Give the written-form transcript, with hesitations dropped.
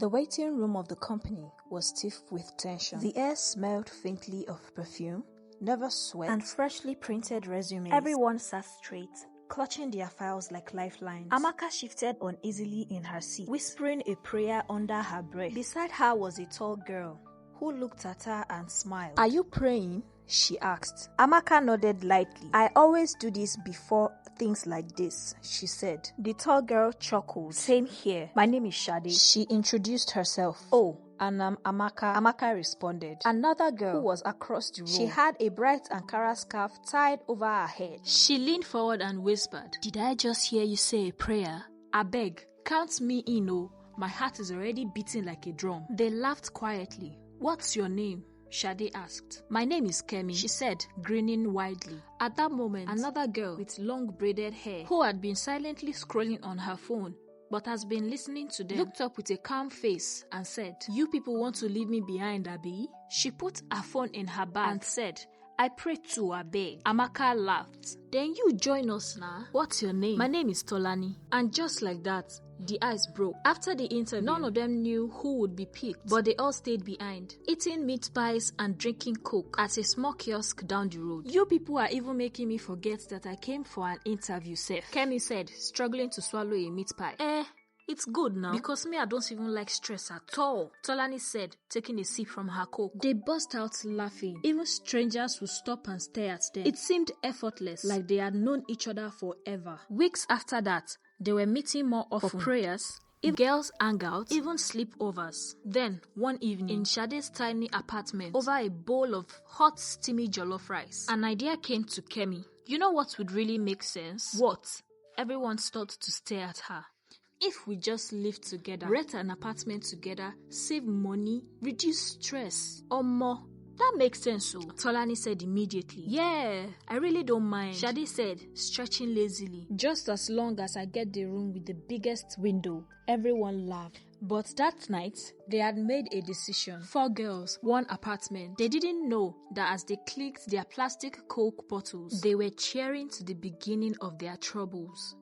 The waiting room of the company was stiff with tension. The air smelled faintly of perfume, nervous sweat, and freshly printed resumes. Everyone sat straight, clutching their files like lifelines. Amaka shifted uneasily in her seat, whispering a prayer under her breath. Beside her was a tall girl who looked at her and smiled. "Are you praying?" she asked. Amaka nodded lightly. "I always do this before things like this," she said. The tall girl chuckled. "Same here. My name is Shade." She introduced herself. "Oh, and I'm Amaka." Amaka responded. Another girl who was across the room. She had a bright Ankara scarf tied over her head. She leaned forward and whispered, "Did I just hear you say a prayer? I beg, count me in, oh. My heart is already beating like a drum." They laughed quietly. "What's your name?" Shade asked. "My name is Kemi," she said, grinning widely. At that moment, another girl with long braided hair, who had been silently scrolling on her phone but has been listening to them, looked up with a calm face and said, "You people want to leave me behind, Abi?" She put her phone in her bag and said, "I pray too, I beg." Amaka laughed. "Then you join us now. What's your name?" "My name is Tolani." And just like that, the ice broke. After the interview, none of them knew who would be picked, but they all stayed behind, eating meat pies and drinking coke at a small kiosk down the road. "You people are even making me forget that I came for an interview, Seth," Kemi said, struggling to swallow a meat pie. It's good now, because me, I don't even like stress at all," Tolani said, taking a sip from her coke. They burst out laughing. Even strangers would stop and stare at them. It seemed effortless, like they had known each other forever. Weeks after that, they were meeting more often for prayers, girls hangouts, even sleepovers. Then, one evening, in Shade's tiny apartment, over a bowl of hot, steamy jollof rice, an idea came to Kemi. You know what would really make sense? What? Everyone stopped to stare at her. If we just live together, rent an apartment together, save money, reduce stress, or more. That makes sense, so Tolani said immediately. "Yeah, I really don't mind," Shade said, stretching lazily. "Just as long as I get the room with the biggest window." Everyone laughed. But that night, they had made a decision. 4 girls, 1 apartment. They didn't know that as they clicked their plastic Coke bottles, they were cheering to the beginning of their troubles.